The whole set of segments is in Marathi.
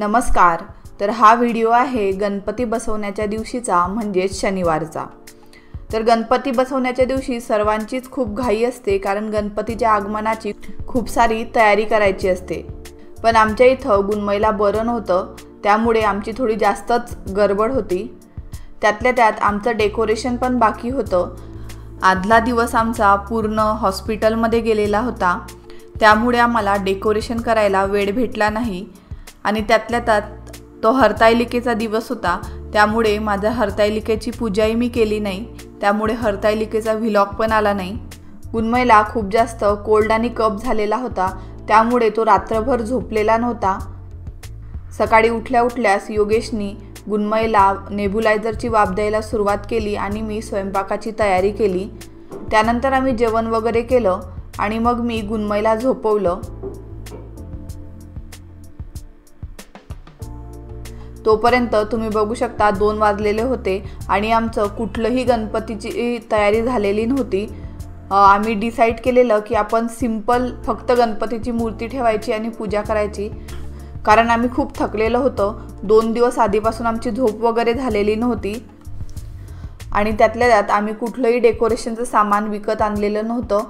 नमस्कार. तर हा व्हिडिओ आहे गणपती बसवण्याच्या दिवशीचा, म्हणजेच शनिवारचा. तर गणपती बसवण्याच्या दिवशी सर्वांचीच खूप घाई असते, कारण गणपतीच्या आगमनाची खूप सारी तयारी करायची असते. पण आमच्या इथं गुणमईला बरं नव्हतं, त्यामुळे आमची थोडी जास्तच गडबड होती. त्यातल्या त्यात आमचं डेकोरेशन पण बाकी होतं. आदला दिवस आमचा पूर्ण हॉस्पिटलमध्ये गेलेला होता, त्यामुळे आम्हाला डेकोरेशन करायला वेळ भेटला नाही. आणि त्यातल्या त्यात तो हरतालिकेचा दिवस होता, त्यामुळे माझ्या हरतालिकेची पूजाही मी केली नाही, त्यामुळे हरतालिकेचा व्लॉग पण आला नाही. गुणमईला खूप जास्त कोल्ड आणि कफ झालेला होता, त्यामुळे तो रात्रभर झोपलेला नव्हता. सकाळी उठल्या उठल्यास योगेशनी गुणमईला नेब्युलायझरची वाफ द्यायला सुरुवात केली आणि मी स्वयंपाकाची तयारी केली. त्यानंतर आम्ही जेवण वगैरे केलं आणि मग मी गुणमईला झोपवलं. तोपर्यंत तुम्ही बघू शकता 2 वाजलेले होते आणि आमचं कुठलंही गणपतीची तयारी झालेली नव्हती. आम्ही डिसाईड केलेलं की आपण सिंपल फक्त गणपतीची मूर्ती ठेवायची आणि पूजा करायची, कारण आम्ही खूप थकलेलो होतो. 2 दिवस आधीपासून आमची झोप वगैरे झालेली नव्हती आणि त्यातल्या त्यात आम्ही कुठलंही डेकोरेशनचं सामान विकत आणलेलं नव्हतं.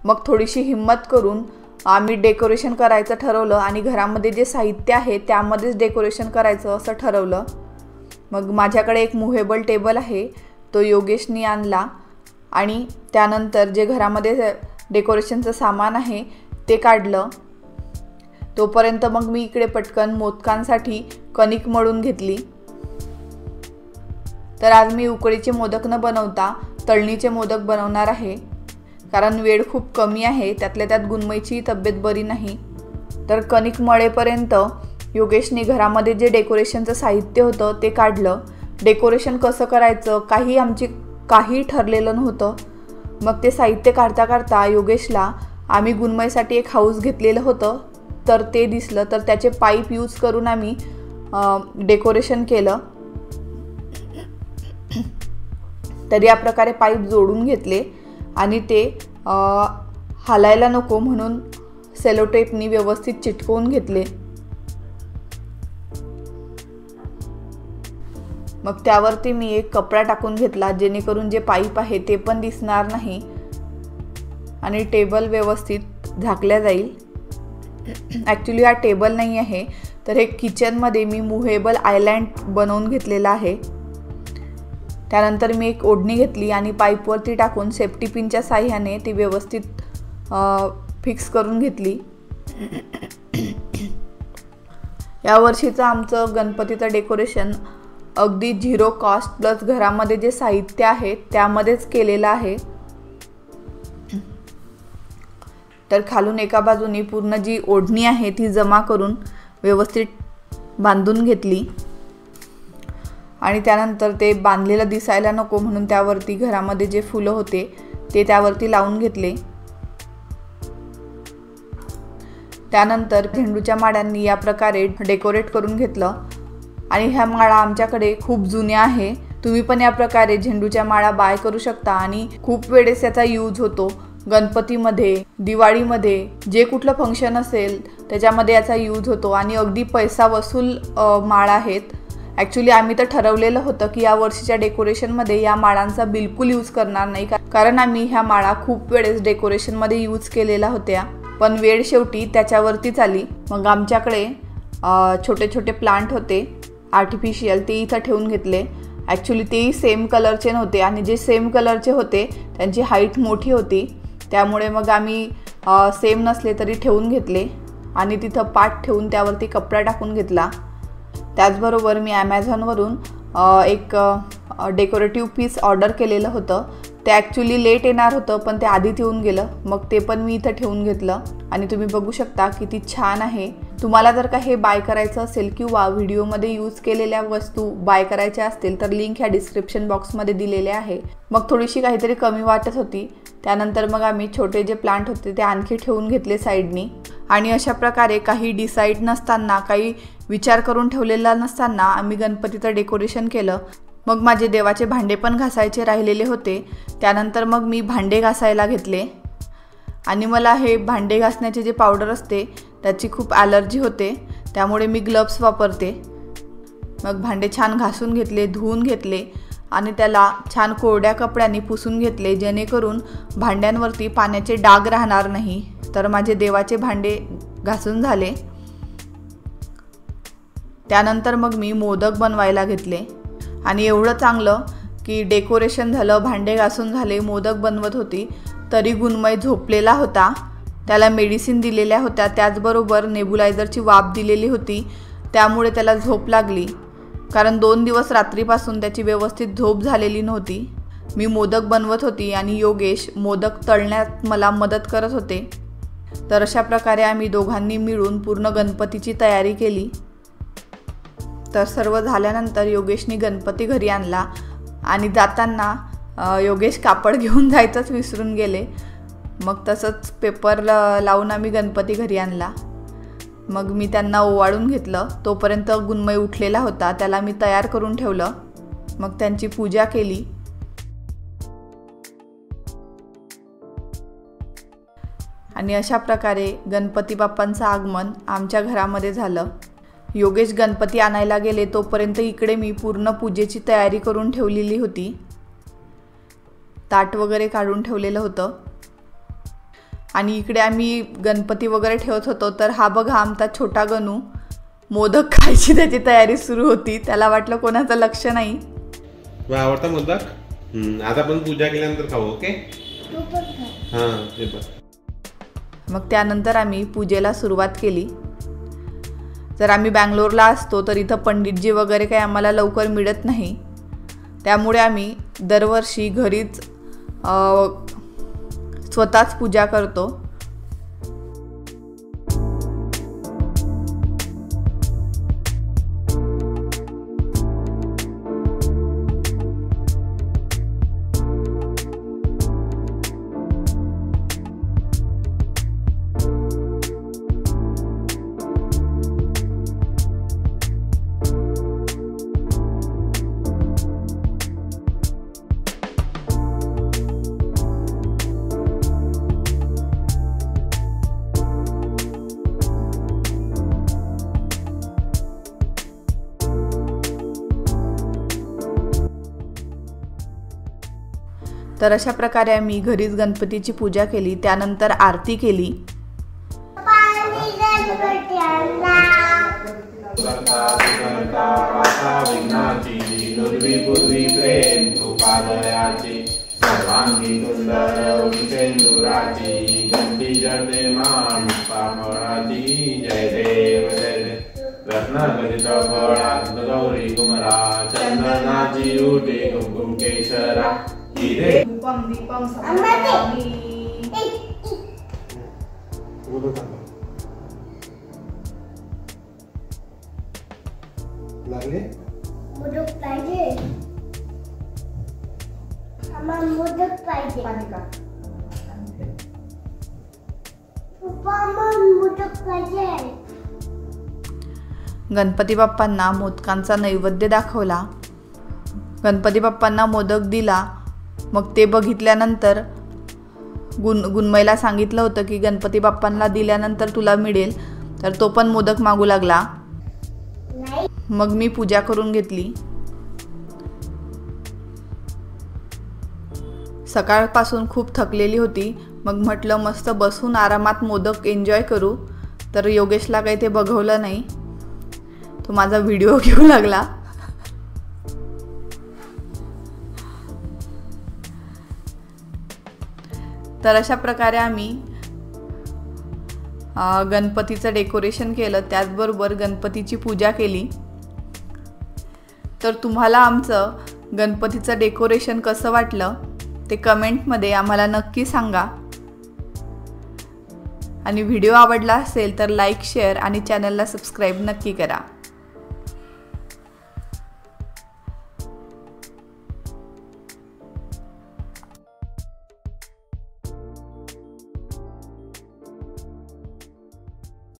मग थोडीशी हिंमत करून आम्ही डेकोरेशन करायचं ठरवलं आणि घरामध्ये जे साहित्य आहे त्यामध्येच डेकोरेशन करायचं असं ठरवलं. मग माझ्याकडे एक मूव्हेबल टेबल आहे, तो योगेशनी आणला आणि त्यानंतर जे घरामध्ये डेकोरेशनचं सामान आहे ते काढलं. तोपर्यंत मग मी इकडे पटकन मोदकांसाठी कणिक मळून घेतली. तर आज मी उकडीचे मोदक न बनवता तळणीचे मोदक बनवणार आहे, कारण वेळ खूप कमी आहे. त्यातल्या त्यात गुणमईची तब्येत बरी नाही. तर कणिक मळेपर्यंत योगेशने घरामध्ये जे डेकोरेशनचं साहित्य होतं ते काढलं. डेकोरेशन कसं करायचं काही ठरलेलं नव्हतं. मग ते साहित्य काढता काढता योगेशला आम्ही गुणमईसाठी एक हाऊस घेतलेलं होतं, तर ते दिसलं. तर त्याचे पाईप यूज करून आम्ही डेकोरेशन केलं. तर या प्रकारे पाईप जोडून घेतले आणि ते हालायला नको म्हणून सेलोटेपनी व्यवस्थित चिटकवून घेतले. मग त्यावरती मी एक कपडा टाकून घेतला, जेणेकरून जे पाईप आहे ते पण दिसणार नाही आणि टेबल व्यवस्थित झाकल्या जाईल. ॲक्च्युली हा टेबल नाही आहे, तर हे किचनमध्ये मी मूव्हेबल आयलँड बनवून घेतलेला आहे. त्यानंतर मी एक ओढणी घेतली आणि पाईपवरती टाकून सेफ्टी पिनच्या साह्याने ती व्यवस्थित फिक्स करून घेतली. यावर्षीचं आमचं गणपतीचं डेकोरेशन अगदी 0 कॉस्ट प्लस घरामध्ये जे साहित्य आहे त्यामध्येच केलेलं आहे. तर खालून एका बाजूनी पूर्ण जी ओढणी आहे ती जमा करून व्यवस्थित बांधून घेतली आणि त्यानंतर ते बांधलेलं दिसायला नको म्हणून त्यावरती घरामध्ये जे फुलं होते ते त्यावरती लावून घेतले. त्यानंतर झेंडूच्या माळांनी या प्रकारे डेकोरेट करून घेतलं आणि ह्या माळा आमच्याकडे खूप जुन्या आहे. तुम्ही पण या प्रकारे झेंडूच्या माळा बाय करू शकता आणि खूप वेळेस याचा यूज होतो. गणपतीमध्ये, दिवाळीमध्ये जे कुठलं फंक्शन असेल त्याच्यामध्ये याचा यूज होतो आणि अगदी पैसा वसूल माळा आहेत. ॲक्च्युली आम्ही तर ठरवलेलं होतं की या वर्षीच्या डेकोरेशनमध्ये या माळांचा बिलकुल यूज करणार नाही, कारण आम्ही ह्या माळा खूप वेळेस डेकोरेशनमध्ये यूज केलेल्या होत्या, पण वेळ शेवटी त्याच्यावरतीच आली. मग आमच्याकडे छोटे छोटे प्लांट होते आर्टिफिशियल, ते इथं ठेवून घेतले. ॲक्च्युली तेही सेम कलरचे नव्हते आणि जे सेम कलरचे होते त्यांची हाईट मोठी होती, त्यामुळे मग आम्ही सेम नसले तरी ठेवून घेतले आणि तिथं पाट ठेवून त्यावरती कपडा टाकून घेतला. त्याचबरोबर मी ॲमेझॉनवरून एक डेकोरेटिव्ह पीस ऑर्डर केलेलं होतं. ते ॲक्च्युली लेट येणार होतं, पण ते आधीच येऊन गेलं. मग ते पण मी इथं ठेवून घेतलं आणि तुम्ही बघू शकता किती छान आहे. तुम्हाला जर का हे बाय करायचं असेल किंवा व्हिडिओमध्ये यूज केलेल्या वस्तू बाय करायच्या असतील तर लिंक ह्या डिस्क्रिप्शन बॉक्समध्ये दिलेले आहे. मग थोडीशी काहीतरी कमी वाटत होती. त्यानंतर मग आम्ही छोटे जे प्लांट होते ते आणखी ठेवून घेतले साईडनी. आणि अशा प्रकारे काही डिसाईड नसताना, काही विचार करून ठेवलेला नसताना आम्ही गणपतीचं डेकोरेशन केलं. मग माझे देवाचे भांडे पण घासायचे राहिलेले होते. त्यानंतर मग मी भांडे घासायला घेतले आणि मला हे भांडे घासण्याचे जे पावडर असते त्याची खूप ॲलर्जी होते, त्यामुळे मी ग्लव्स वापरते। मग भांडे छान घासून घेतले, धुवून घेतले आणि त्याला छान कोरड्या कपड्यांनी पुसून घेतले, जेणेकरून भांड्यांवरती पाण्याचे डाग राहणार नाही। तर माझे देवाचे भांडे घासून झाले। त्यानंतर मग मी मोदक बनवायला घेतले आणि एवढं चांगलं की डेकोरेशन झालं, भांडे घासून झाले, मोदक बनवत होती तरी गुणमय झोपलेला होता। त्याला मेडिसिन दिलेल्या होत्या, त्याचबरोबर नेबुलायझरची वाफ दिलेली होती, त्यामुळे त्याला झोप लागली। कारण 2 दिवस रात्रीपासून त्याची व्यवस्थित झोप झालेली नव्हती। मी मोदक बनवत होती आणि योगेश मोदक तळण्यात मला मदत करत होते। तर अशा प्रकारे आम्ही दोघांनी मिळून पूर्ण गणपतीची तयारी केली। तर सर्व झाल्यानंतर योगेशने गणपती घरी आणला आणि जाताना योगेश कापड घेऊन जायचंच विसरून गेले। मग तसंच पेपर लावून आम्ही गणपती घरी आणला। मग मी त्यांना ओवाळून घेतलं, तोपर्यंत गुणमय उठलेला होता, त्याला मी तयार करून ठेवलं। मग त्यांची पूजा केली आणि अशा प्रकारे गणपती बाप्पांचं आगमन आमच्या घरामध्ये झालं। योगेश गणपती आणायला गेले तोपर्यंत इकडे मी पूर्ण पूजेची तयारी करून ठेवलेली होती। ताट वगैरे काढून ठेवलेलं होतं आणि इकडे आम्ही गणपती वगैरे ठेवत होतो। तर हा बघा आमचा छोटा गणू मोदक खायची त्याची तयारी सुरू होती। त्याला वाटलं कोणाचं लक्ष नाही। आवडता मोदक? आता पण पूजा केल्यानंतर खाऊ, ओके? हां, हे बघ। मग त्यानंतर आम्ही पूजेला सुरुवात केली। जर आम्ही बँगलोरला असतो तर इथं पंडितजी वगैरे काही आम्हाला लवकर मिळत नाही, त्यामुळे आम्ही दरवर्षी घरीच स्वतःच पूजा करतो। तर अशा प्रकारे आम्ही घरीच गणपतीची पूजा केली। त्यानंतर आरती केली। गौरी कुमरा चंदनाची उठे कुमकुम केशरा दीपम दीपम समर्पयामि। लागले मोदक पाहिजे आम्हाला, मोदक पाहिजे पप्पा, आम्हाला मोदक पाहिजे। गणपती बाप्पांना मोदकांचा नैवेद्य दाखवला। गणपती बाप्पांना मोदक दिला। मग ते बघितल्यानंतर गुणमयला सांगितलं होतं की गणपती बाप्पांना दिल्यानंतर तुला मिळेल, तर तो पण मोदक मागू लागला। मग मी पूजा करून घेतली। सकाळपासून खूप थकलेली होती, मग म्हटलं मस्त बसून आरामात मोदक एन्जॉय करू। तर योगेशला काही ते बघवलं नाही, तो माझा व्हिडिओ घेऊ लागला। तर अशा प्रकारे आम्ही गणपतीचं डेकोरेशन केलं, त्याचबरोबर गणपतीची पूजा केली। तर तुम्हाला आमचं गणपतीचं डेकोरेशन कसं वाटलं ते कमेंटमध्ये आम्हाला नक्की सांगा आणि व्हिडिओ आवडला असेल तर लाईक, शेअर आणि चॅनलला सबस्क्राईब नक्की करा।